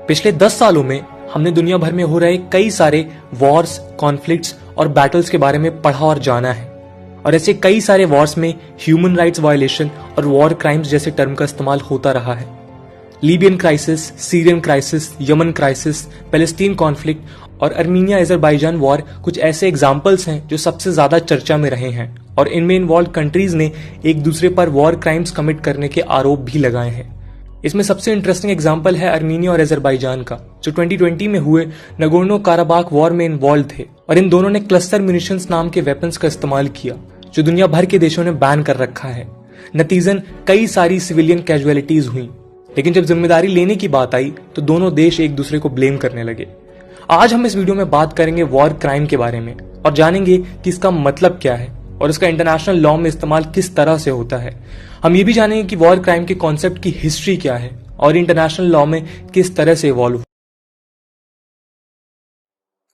पिछले 10 सालों में हमने दुनिया भर में हो रहे कई सारे वॉर्स, कॉन्फ्लिक्ट्स और बैटल्स के बारे में पढ़ा और जाना है। और ऐसे कई सारे वॉर्स में ह्यूमन राइट्स वायलेशन और वॉर क्राइम्स जैसे टर्म का इस्तेमाल होता रहा है। Libyan crisis, Syrian crisis, Yemen crisis, Palestine conflict और अर्मीनिया अजरबैजान वॉर कुछ ऐसे एग्जाम्पल्स हैं जो सबसे ज्यादा चर्चा में रहे हैं और इनमें इन्वॉल्व कंट्रीज ने एक दूसरे पर वॉर क्राइम्स कमिट करने के आरोप भी लगाए हैं। इसमें सबसे इंटरेस्टिंग एग्जाम्पल है अर्मीनिया और अजरबैजान का, जो 2020 में हुए नगोर्नो काराबाख वॉर में इन्वॉल्व थे और इन दोनों ने क्लस्टर म्यूनिशंस नाम के वेपन्स का इस्तेमाल किया जो दुनिया भर के देशों ने बैन कर रखा है। नतीजन कई सारी सिविलियन कैजुअलिटीज हुई, लेकिन जब जिम्मेदारी लेने की बात आई तो दोनों देश एक दूसरे को ब्लेम करने लगे। आज हम इस वीडियो में बात करेंगे वॉर क्राइम के बारे में और जानेंगे कि इसका मतलब क्या है और इसका इंटरनेशनल लॉ में इस्तेमाल किस तरह से होता है। हम ये भी जानेंगे कि वॉर क्राइम के कॉन्सेप्ट की हिस्ट्री क्या है और इंटरनेशनल लॉ में किस तरह से इवॉल्व।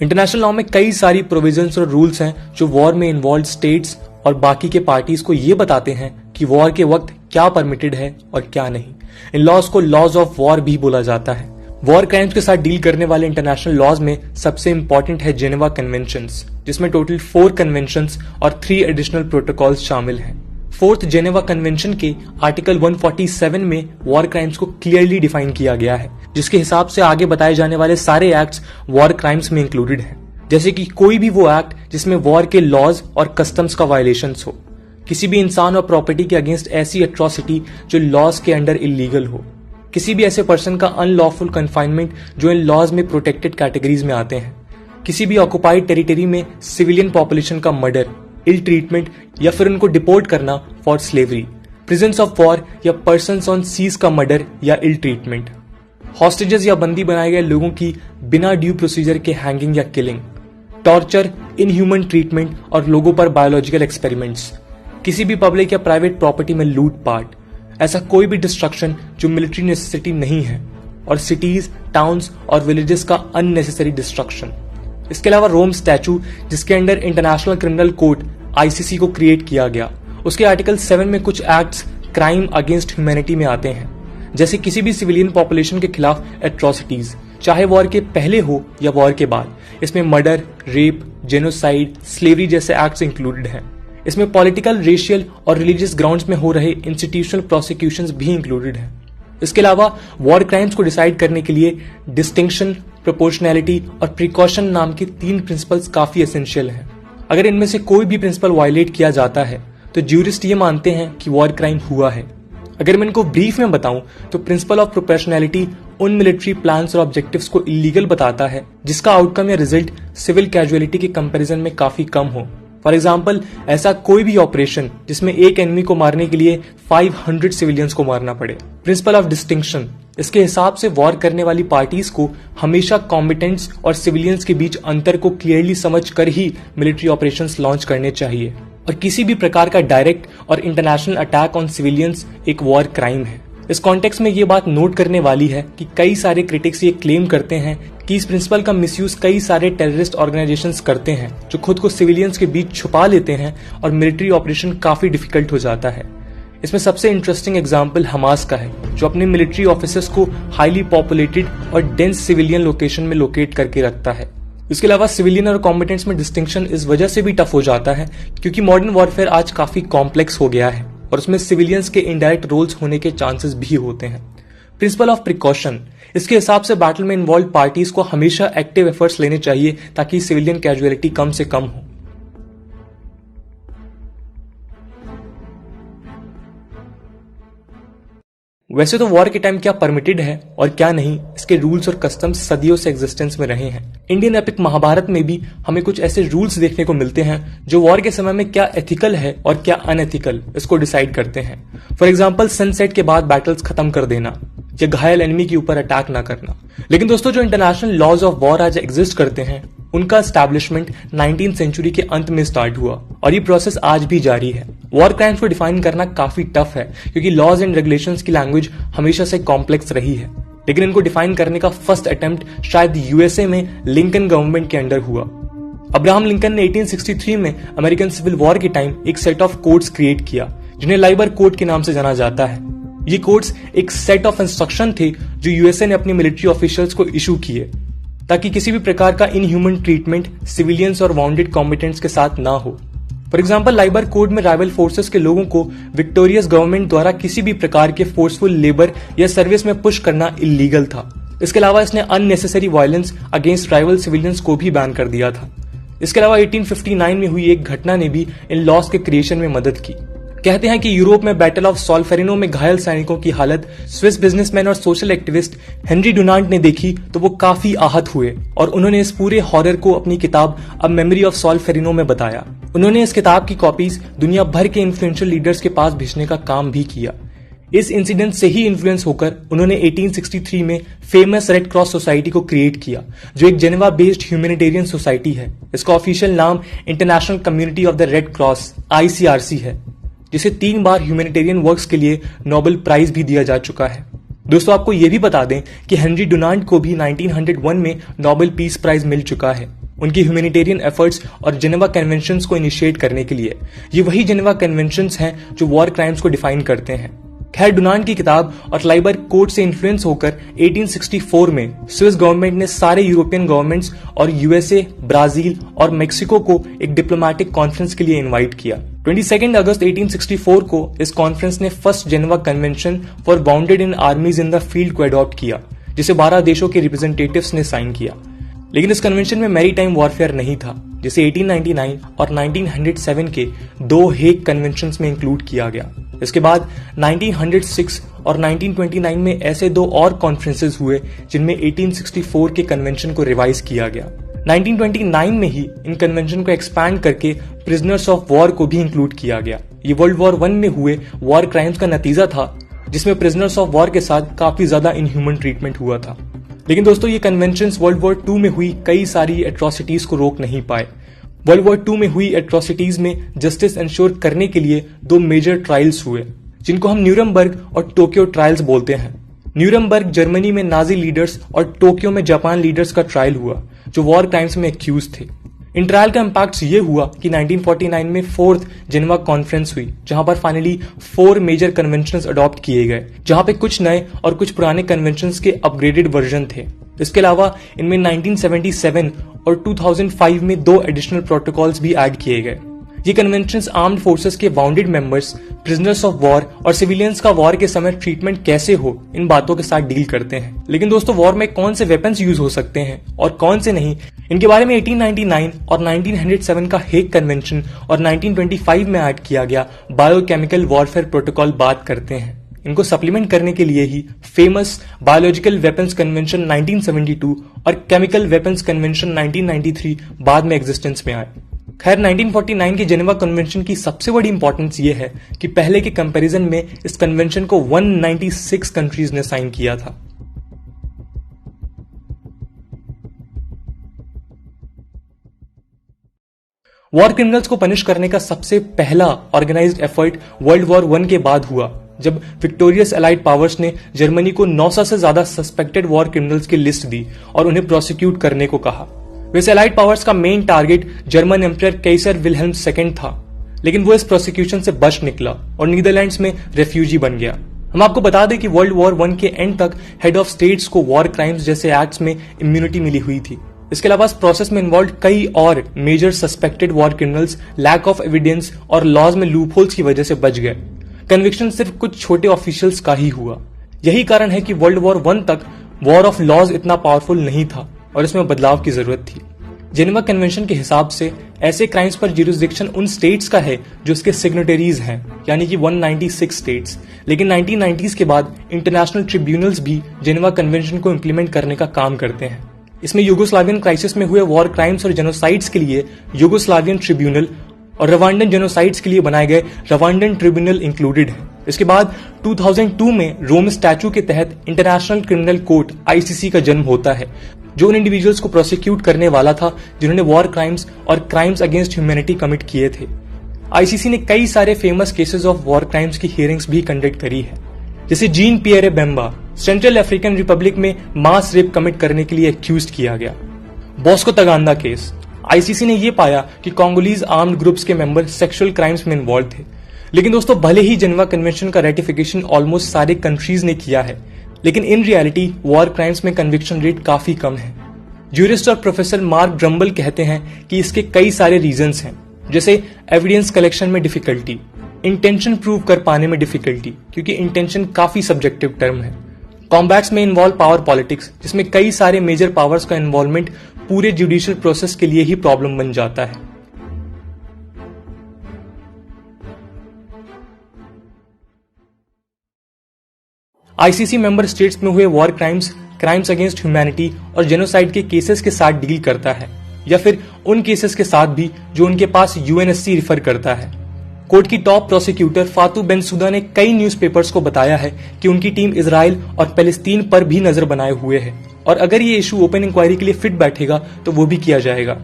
इंटरनेशनल लॉ में कई सारी प्रोविजंस और रूल्स हैं जो वॉर में इन्वॉल्व स्टेट्स और बाकी के पार्टीज को ये बताते हैं कि वॉर के वक्त क्या परमिटेड है और क्या नहीं। इन लॉज को लॉज ऑफ वॉर भी बोला जाता है। वॉर क्राइम्स के साथ डील करने वाले इंटरनेशनल लॉज में सबसे इंपॉर्टेंट है जेनेवा कन्वेंशंस, जिसमें टोटल 4 कन्वेंशंस और 3 एडिशनल प्रोटोकॉल्स शामिल हैं। 4th जेनेवा कन्वेंशन के आर्टिकल 147 में वॉर क्राइम्स को क्लियरली डिफाइन किया गया है, जिसके हिसाब से आगे बताए जाने वाले सारे एक्ट्स वॉर क्राइम्स में इंक्लूडेड हैं। जैसे कि कोई भी वो एक्ट जिसमें वॉर के लॉज और कस्टम्स का वायलेशंस हो, किसी भी इंसान और प्रॉपर्टी के अगेंस्ट ऐसी एट्रोसिटी जो लॉज के अंडर इलीगल हो, किसी भी ऐसे पर्सन का अनलॉफुल कन्फाइनमेंट जो इन लॉज में प्रोटेक्टेड कैटेगरीज में आते हैं, किसी भी ऑक्युपाइड टेरिटरी में सिविलियन पॉपुलेशन का मर्डर, इल ट्रीटमेंट या फिर उनको डिपोर्ट करना for slavery, prisons of war या पर्सन्स ऑन सीज का मर्डर या इल ट्रीटमेंट, हॉस्टेजेस या बंदी बनाए गए लोगों की बिना ड्यू प्रोसीजर के हैंगिंग या किलिंग, टॉर्चर, इनह्यूमन ट्रीटमेंट और लोगों पर बायोलॉजिकल एक्सपेरिमेंट्स, किसी भी पब्लिक या प्राइवेट प्रॉपर्टी में लूटपाट, ऐसा कोई भी डिस्ट्रक्शन जो मिलिट्री नेसेसिटी नहीं है, और सिटीज, टाउन्स और विलेजेस का अननेसेसरी डिस्ट्रक्शन। इसके अलावा रोम स्टैचू, जिसके under international criminal court ICC को क्रिएट किया गया, उसके आर्टिकल 7 में कुछ एक्ट्स क्राइम अगेंस्ट ह्यूमैनिटी में आते हैं, जैसे किसी भी सिविलियन पॉपुलेशन के खिलाफ एट्रोसिटीज, चाहे वॉर के पहले हो या वॉर के बाद। इसमें मर्डर, रेप, जेनोसाइड, स्लेवरी जैसे एक्ट्स इंक्लूडेड हैं। इसमें पॉलिटिकल, रेशियल और रिलीजियस ग्राउंड्स में हो रहे इंस्टीट्यूशनल प्रोसिक्यूशंस भी इंक्लूडेड हैं। इसके अलावा वॉर क्राइम्स को डिसाइड करने के लिए डिस्टिंक्शन, प्रोपोर्शनैलिटी और प्रिकॉशन नाम के 3 प्रिंसिपल्स काफी एसेंशियल हैं। अगर इनमें से कोई भी प्रिंसिपल वायलेट किया जाता है तो ज्यूरिस्ट ये मानते हैं कि वॉर क्राइम हुआ है। अगर मैं इनको ब्रीफ में बताऊं तो प्रिंसिपल ऑफ प्रोपोर्शनैलिटी उन मिलिट्री प्लान्स और ऑब्जेक्टिव्स को इलीगल बताता है जिसका आउटकम या रिजल्ट सिविल कैजुअलिटी के कंपैरिजन में काफी कम हो। फॉर एग्जाम्पल, ऐसा कोई भी ऑपरेशन जिसमें एक एनिमी को मारने के लिए 500 सिविलियंस को मारना पड़े। प्रिंसिपल ऑफ डिस्टिंक्शन, इसके हिसाब से वॉर करने वाली पार्टीज को हमेशा कॉम्बिटेंट्स और सिविलियंस के बीच अंतर को क्लियरली समझ कर ही मिलिट्री ऑपरेशंस लॉन्च करने चाहिए, और किसी भी प्रकार का डायरेक्ट और इंटरनेशनल अटैक ऑन सिविलियंस एक वॉर क्राइम है। इस कॉन्टेक्स्ट में ये बात नोट करने वाली है कि कई सारे क्रिटिक्स ये क्लेम करते हैं कि इस प्रिंसिपल का मिसयूज कई सारे टेररिस्ट ऑर्गेनाइजेशंस करते हैं जो खुद को सिविलियंस के बीच छुपा लेते हैं और मिलिट्री ऑपरेशन काफी डिफिकल्ट हो जाता है। इसमें सबसे इंटरेस्टिंग एग्जाम्पल हमास का है, जो अपने मिलिट्री ऑफिसर्स को हाईली पॉपुलेटेड और डेंस सिविलियन लोकेशन में लोकेट करके रखता है। इसके अलावा सिविलियन और कॉम्बिटेंट्स में डिस्टिंक्शन इस वजह से भी टफ हो जाता है क्योंकि मॉडर्न वॉरफेयर आज काफी कॉम्प्लेक्स हो गया है और उसमें सिविलियंस के इनडायरेक्ट रोल्स होने के चांसेस भी होते हैं। प्रिंसिपल ऑफ प्रिकॉशन, इसके हिसाब से बैटल में इन्वॉल्व पार्टीज को हमेशा एक्टिव एफर्ट्स लेने चाहिए ताकि सिविलियन कैजुअलिटी कम से कम हो। वैसे तो वॉर के टाइम क्या परमिटेड है और क्या नहीं, इसके रूल्स और कस्टम्स सदियों से एग्जिस्टेंस में रहे हैं। इंडियन एपिक महाभारत में भी हमें कुछ ऐसे रूल्स देखने को मिलते हैं जो वॉर के समय में क्या एथिकल है और क्या अनएथिकल इसको डिसाइड करते हैं। फॉर एग्जाम्पल, सनसेट के बाद बैटल्स खत्म कर देना या घायल एनिमी के ऊपर अटैक ना करना। लेकिन दोस्तों, जो इंटरनेशनल लॉज ऑफ वॉर आज एग्जिस्ट करते हैं उनका एस्टैब्लिशमेंट 19वीं सेंचुरी के अंत में स्टार्ट हुआ और ये प्रोसेस आज भी जारी है। वॉर क्राइम्स को डिफाइन करना काफी टफ है क्योंकि लॉज एंड रेगुलेशंस की लैंग्वेज हमेशा से कॉम्प्लेक्स रही है, लेकिन इनको डिफाइन करने का फर्स्ट अटेम्प्ट शायद यूएसए में लिंकन गवर्नमेंट के अंडर हुआ। अब्राहम लिंकन ने 1863 में अमेरिकन सिविल वॉर के टाइम एक सेट ऑफ कोड्स क्रिएट किया जिन्हें लाइबर कोड के नाम से जाना जाता है। ये कोड्स एक सेट ऑफ इंस्ट्रक्शन थे जो यूएसए ने अपने मिलिट्री ऑफिशियल्स को इशू किए ताकि किसी भी प्रकार का इनह्यूमन ट्रीटमेंट सिविलियंस और वाउंडेड कॉम्बेटेंट्स के साथ ना हो। फॉर एग्जाम्पल, लाइबर कोड में राइवल फोर्सेस के लोगों को विक्टोरियस गवर्नमेंट द्वारा किसी भी प्रकार के फोर्सफुल लेबर या सर्विस में पुश करना इलीगल था। इसके अलावा इसने unnecessary violence against rival civilians को भी बैन कर दिया था। इसके अलावा 1859 में हुई एक घटना ने भी इन लॉस के क्रिएशन में मदद की। कहते हैं कि यूरोप में बैटल ऑफ सॉल्फेरिनो में घायल सैनिकों की हालत स्विस बिजनेसमैन और सोशल एक्टिविस्ट हेनरी डुनांट ने देखी तो वो काफी आहत हुए और उन्होंने इस पूरे हॉरर को अपनी किताब अ मेमोरी ऑफ सॉल्फेरिनो में बताया। उन्होंने इस किताब की कॉपीज दुनिया भर के इन्फ्लुएंशियल लीडर्स के पास भेजने का काम भी किया। इस इंसिडेंट से ही इन्फ्लुएंस होकर उन्होंने 1863 में फेमस रेड क्रॉस सोसाइटी को क्रिएट किया, जो एक जेनेवा बेस्ड ह्यूमैनिटेरियन सोसाइटी है। इसका ऑफिशियल नाम international community of the red cross ICRC है, जिसे 3 बार ह्यूमैनिटेरियन वर्क्स के लिए नोबेल प्राइज भी दिया जा चुका है। दोस्तों, आपको यह भी बता दें कि हेनरी डुनांट को भी 1901 में नोबेल पीस प्राइज मिल चुका है उनकी ह्यूमैनिटेरियन एफर्ट्स और जेनेवा कन्वेंशंस को इनिशिएट करने के लिए। ये वही जेनेवा कन्वेंशंस हैं जो वॉर क्राइम्स को डिफाइन करते हैं। खैर, डुनांट की किताब और लाइबर कोड से इन्फ्लुएंस होकर 1864 में स्विस गवर्नमेंट ने सारे यूरोपियन गवर्नमेंट्स और यूएसए, ब्राजील और मेक्सिको को एक डिप्लोमेटिक कॉन्फ्रेंस के लिए इनवाइट किया। 22 अगस्त 1864 को इस कॉन्फ्रेंस ने first Geneva convention for bounded in आर्मीज in the field को अडॉप्ट किया, जिसे 12 देशों के रिप्रेजेंटेटिव्स ने साइन किया। लेकिन इस कन्वेंशन में मैरीटाइम वॉरफेयर नहीं था, जिसे 1899 और 1907 के 2 हेग कन्वेंशंस में इंक्लूड किया गया। इसके बाद 1906 और 1929 में ऐसे 2 और कॉन्फ्रेंसेस हुए जिनमें 1864 के कन्वेंशन को रिवाइज किया गया। 1929 में ही इन कन्वेंशन को एक्सपैंड करके प्रिजनर्स ऑफ वॉर को भी इंक्लूड किया गया। ये वर्ल्ड वॉर 1 में हुए वॉर क्राइम्स का नतीजा था, जिसमें प्रिजनर्स ऑफ वॉर के साथ काफी ज्यादा इनह्यूमन ट्रीटमेंट हुआ था। लेकिन दोस्तों, ये कन्वेंशंस वर्ल्ड वॉर 2 में हुई कई सारी एट्रोसिटीज को रोक नहीं पाए। वर्ल्ड वॉर 2 में हुई एट्रोसिटीज में जस्टिस इंश्योर करने के लिए 2 मेजर ट्रायल्स हुए, जिनको हम न्यूरमबर्ग और टोक्यो ट्रायल्स बोलते हैं। न्यूरमबर्ग जर्मनी में नाजी लीडर्स और टोक्यो में जापान लीडर्स का ट्रायल हुआ, जो वॉर क्राइम्स में एक्यूज थे। इन ट्रायल का इम्पैक्ट ये हुआ कि 1949 में 4th जेनेवा कॉन्फ्रेंस हुई, जहां पर फाइनली 4 मेजर कन्वेंशंस अडॉप्ट किए गए, जहां पे कुछ नए और कुछ पुराने कन्वेंशंस के अपग्रेडेड वर्जन थे। इसके अलावा इनमें 1977 और 2005 में 2 एडिशनल प्रोटोकॉल्स भी ऐड किए गए। ये कन्वेंशंस आर्म्ड फोर्सेस के bounded members, prisoners of war और सिविलियंस का वॉर के समय ट्रीटमेंट कैसे हो, इन बातों के साथ डील करते हैं। लेकिन दोस्तों, वॉर में कौन से वेपन्स यूज हो सकते हैं और कौन से नहीं, इनके बारे में 1899 और 1907 का हेग कन्वेंशन और 1925 में ऐड किया गया बायोकेमिकल वॉरफेयर प्रोटोकॉल बात करते हैं। इनको सप्लीमेंट करने के लिए ही फेमस बायोलॉजिकल वेपन्स कन्वेंशन 1972 और केमिकल वेपन्स कन्वेंशन 1993 बाद में एग्जिस्टेंस में आए। खैर, 1949 के जेनेवा कन्वेंशन की सबसे बड़ी इंपॉर्टेंस ये है कि पहले के कंपैरिजन में इस कन्वेंशन को 196 कंट्रीज ने साइन किया था। वॉर क्रिमिनल्स को पनिश करने का सबसे पहला ऑर्गेनाइज्ड एफर्ट वर्ल्ड वॉर 1 के बाद हुआ, जब विक्टोरियस एलाइड पावर्स ने जर्मनी को 900 से ज्यादा सस्पेक्टेड वॉर क्रिमिनल्स की लिस्ट दी और उन्हें प्रोसिक्यूट करने को कहा। वैसे एलाइड पावर्स का मेन टारगेट जर्मन एम्परर कैसर विल्हेल्म II था, लेकिन वो इस प्रोसिक्यूशन से बच निकला और नीदरलैंड्स में रेफ्यूजी बन गया। हम आपको बता दें कि वर्ल्ड वॉर 1 के एंड तक हेड ऑफ स्टेट्स को वॉर क्राइम्स जैसे एक्ट्स में इम्यूनिटी मिली हुई थी। इसके अलावा इस प्रोसेस में इन्वॉल्व कई और major suspected war criminals lack of evidence और लॉज में लूपहोल्स की वजह से बच गए। कन्विक्शन सिर्फ कुछ छोटे ऑफिशियल्स का ही हुआ। यही कारण है कि वर्ल्ड वॉर 1 तक वॉर ऑफ लॉज इतना पावरफुल नहीं था और इसमें बदलाव की जरूरत थी। जेनेवा कन्वेंशन के हिसाब से ऐसे क्राइम्स पर ज्यूरिसडिक्शन उन स्टेट्स का है जो इसके सिग्नेटरीज हैं, यानी कि 196 स्टेट्स। लेकिन 1990s के बाद इंटरनेशनल ट्रिब्यूनल्स भी जेनेवा कन्वेंशन को इम्प्लीमेंट करने का काम करते हैं। इसमें यूगोस्लावियन क्राइसिस में हुए वॉर क्राइम्स और जेनोसाइड्स के लिए यूगोस्लावियन ट्रिब्यूनल और रवांडन जेनोसाइड्स के लिए बनाए गए रवांडन ट्रिब्यूनल इंक्लूडेड है। इसके बाद 2002 में रोम स्टैचू के तहत इंटरनेशनल क्रिमिनल कोर्ट ICC का जन्म होता है, जो उन इंडिविजुअल्स को प्रोसिक्यूट करने वाला था जिन्होंने वॉर क्राइम्स और क्राइम्स अगेंस्ट ह्यूमैनिटी कमिट किए थे। ICC ने कई सारे famous cases of war crimes की हियरिंग्स भी कंडक्ट करी है, जैसे Jean Pierre Bemba Central African Republic में मास रेप कमिट करने के लिए एक्यूज किया गया। बॉस्को तगांदा केस, ICC ने यह पाया कि कांगोलीज आर्म्ड ग्रुप्स के मेंबर सेक्सुअल क्राइम्स में इन्वॉल्व थे, लेकिन दोस्तों, भले ही जेनेवा कन्वेंशन का रेटिफिकेशन ऑलमोस्ट सारे कंट्रीज ने किया है, लेकिन इन रियलिटी वॉर क्राइम्स में कन्विक्शन रेट काफी कम है। ज्यूरिस्ट और प्रोफेसर मार्क ड्रम्बल कहते हैं कि इसके कई सारे रीजंस हैं, जैसे एविडेंस कलेक्शन में डिफिकल्टी, इंटेंशन प्रूव कर पाने में डिफिकल्टी, क्योंकि इंटेंशन काफी सब्जेक्टिव टर्म है, कॉम्बैट्स में इन्वॉल्व पावर पॉलिटिक्स, जिसमें कई सारे मेजर पावर्स का इन्वॉल्वमेंट पूरे जुडिशियल प्रोसेस के लिए ही प्रॉब्लम बन जाता है। आईसीसी मेंबर स्टेट्स में हुए war crimes, crimes against humanity और जेनोसाइड के केसेस के साथ डील करता है, या फिर उन केसेस के साथ भी जो उनके पास यूएनएससी रिफर करता है। कोर्ट की टॉप प्रोसिक्यूटर फातू बेनसुदा ने कई न्यूज़पेपर्स को बताया है कि उनकी टीम इजराइल और पैलेस्तीन पर भी नजर बनाए हुए है, और अगर ये इशू ओपन इंक्वायरी के लिए फिट बैठेगा तो वो भी किया जाएगा।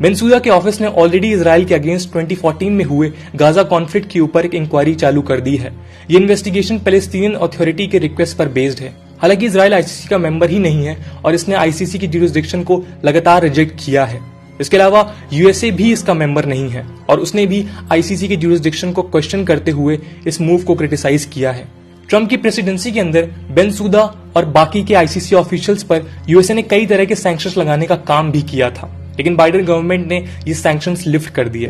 बेनसुदा के ऑफिस ने ऑलरेडी इजराइल के अगेंस्ट 2014 में हुए गाजा कॉन्फ्लिक्ट के ऊपर एक इंक्वायरी चालू कर दी है। ये इन्वेस्टिगेशन पैलेस्टीनियन अथॉरिटी के रिक्वेस्ट पर बेस्ड है। हालांकि इजराइल आईसीसी का मेंबर ही नहीं है और इसने आईसीसी की ज्यूरिसडिक्शन को लगातार रिजेक्ट किया है। इसके अलावा यूएसए भी इसका मेंबर नहीं है और उसने भी आईसीसी की ज्यूरिसडिक्शन को क्वेश्चन करते हुए इस मूव को क्रिटिसाइज किया है। ट्रंप की प्रेसिडेंसी के अंदर बेनसुदा और बाकी के आईसीसी ऑफिशियल्स पर यूएसए ने कई तरह के सैंक्शंस लगाने का काम भी किया था, लेकिन बाइडेन गवर्नमेंट ने ये सैंक्शंस लिफ्ट कर दिए।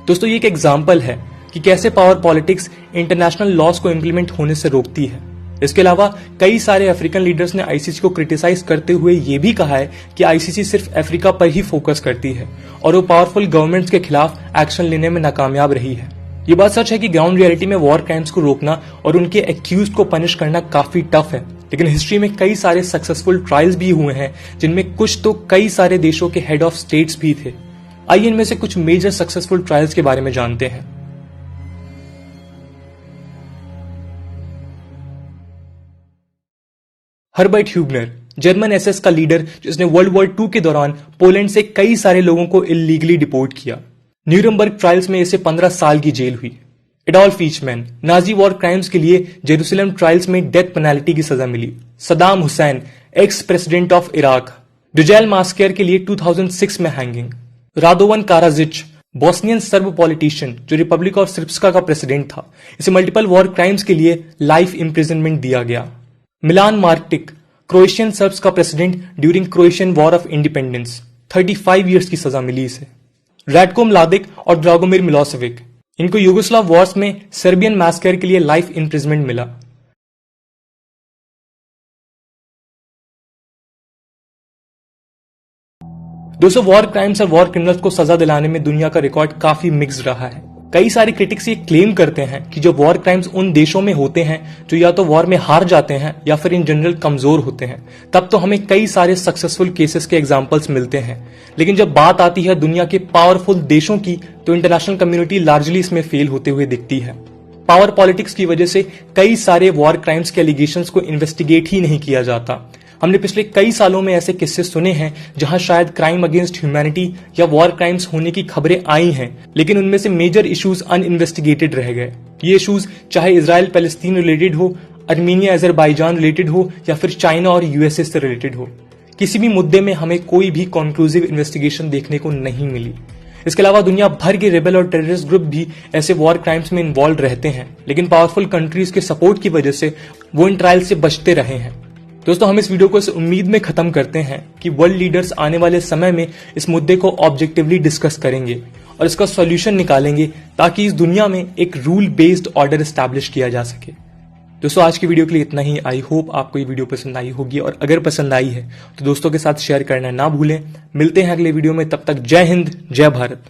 दोस्तों, ये एक एग्जांपल है कि कैसे पावर पॉलिटिक्स इंटरनेशनल लॉज को इंप्लीमेंट होने से रोकती है। इसके अलावा कई सारे अफ्रीकन लीडर्स ने आईसीसी को क्रिटिसाइज करते हुए ये भी कहा है कि आईसीसी सिर्फ अफ्रीका पर ही फोकस करती है और वो पावरफुल गवर्नमेंट्स के खिलाफ एक्शन लेने में नाकामयाब रही है। ये बात सच है कि ग्राउंड रियलिटी में वॉर क्राइम्स को रोकना और उनके एक्यूज को पनिश करना काफी टफ है, लेकिन हिस्ट्री में कई सारे सक्सेसफुल ट्रायल्स भी हुए हैं, जिनमें कुछ तो कई सारे देशों के हेड ऑफ स्टेट्स भी थे। आइए इनमें से कुछ मेजर सक्सेसफुल ट्रायल्स के बारे में जानते हैं। हर्बर्ट ह्यूबनर, जर्मन एसएस का लीडर जिसने वर्ल्ड वॉर II के दौरान पोलैंड से कई सारे लोगों को इलीगली डिपोर्ट किया। न्यूरमबर्ग ट्रायल्स में इसे 15 साल की जेल हुई। Adolf Eichmann, Nazi war crimes के लिए जेरूसलम ट्रायल्स में डेथ पेनाल्टी की सजा मिली। Saddam Hussein, ex president of Iraq, Dujail massacre के लिए 2006 में hanging. Radovan Karadzic, Bosnian Serb politician जो रिपब्लिक ऑफ स्रिप्स्का का प्रेसिडेंट था, इसे मल्टीपल वॉर क्राइम्स के लिए लाइफ इम्प्रिजनमेंट दिया गया। मिलान मार्टिक, क्रोएशियन सर्ब्स का president during Croatian war of independence, 35 years की सजा मिली इसे। रैटको म्लादिक और ड्रागोमिर मिलोसेविक, इनको यूगोस्लाव वॉर्स में सर्बियन मैस्कर के लिए लाइफ इम्प्रिजमेंट मिला। दोस्तों, वॉर क्राइम्स और वॉर क्रिमिनल्स को सजा दिलाने में दुनिया का रिकॉर्ड काफी मिक्स्ड रहा है। कई सारे क्रिटिक्स ये क्लेम करते हैं कि जो वॉर क्राइम्स उन देशों में होते हैं जो या तो वॉर में हार जाते हैं या फिर इन जनरल कमजोर होते हैं, तब तो हमें कई सारे सक्सेसफुल केसेस के एग्जांपल्स मिलते हैं। लेकिन जब बात आती है दुनिया के पावरफुल देशों की, तो इंटरनेशनल कम्युनिटी लार्जली इसमें फेल होते हुए दिखती है। पावर पॉलिटिक्स की वजह से कई सारे वॉर क्राइम्स के एलिगेशंस को इन्वेस्टिगेट ही नहीं किया जाता। हमने पिछले कई सालों में ऐसे किस्से सुने हैं जहां शायद क्राइम अगेंस्ट ह्यूमैनिटी या वॉर क्राइम्स होने की खबरें आई हैं, लेकिन उनमें से मेजर इश्यूज अनइन्वेस्टिगेटेड रह गए। ये इश्यूज चाहे इजराइल पैलेस्तीन रिलेटेड हो, अर्मीनिया अजरबैजान रिलेटेड हो या फिर चाइना और यूएसए से रिलेटेड हो, किसी भी मुद्दे में हमें कोई भी कंक्लूसिव इन्वेस्टिगेशन देखने को नहीं मिली। इसके अलावा दुनिया भर के रेबल और टेररिस्ट ग्रुप भी ऐसे वॉर क्राइम्स में इन्वॉल्व रहते हैं, लेकिन पावरफुल कंट्रीज के सपोर्ट की वजह से वो इन ट्रायल से बचते रहे हैं। दोस्तों, हम इस वीडियो को इस उम्मीद में खत्म करते हैं कि वर्ल्ड लीडर्स आने वाले समय में इस मुद्दे को ऑब्जेक्टिवली डिस्कस करेंगे और इसका सॉल्यूशन निकालेंगे, ताकि इस दुनिया में एक रूल बेस्ड ऑर्डर एस्टैब्लिश किया जा सके। दोस्तों, आज की वीडियो के लिए इतना ही। आई होप आपको ये वीडियो पसंद आई होगी, और अगर पसंद आई है तो दोस्तों के साथ शेयर करना ना भूलें। मिलते हैं अगले वीडियो में, तब तक जय हिंद, जय भारत।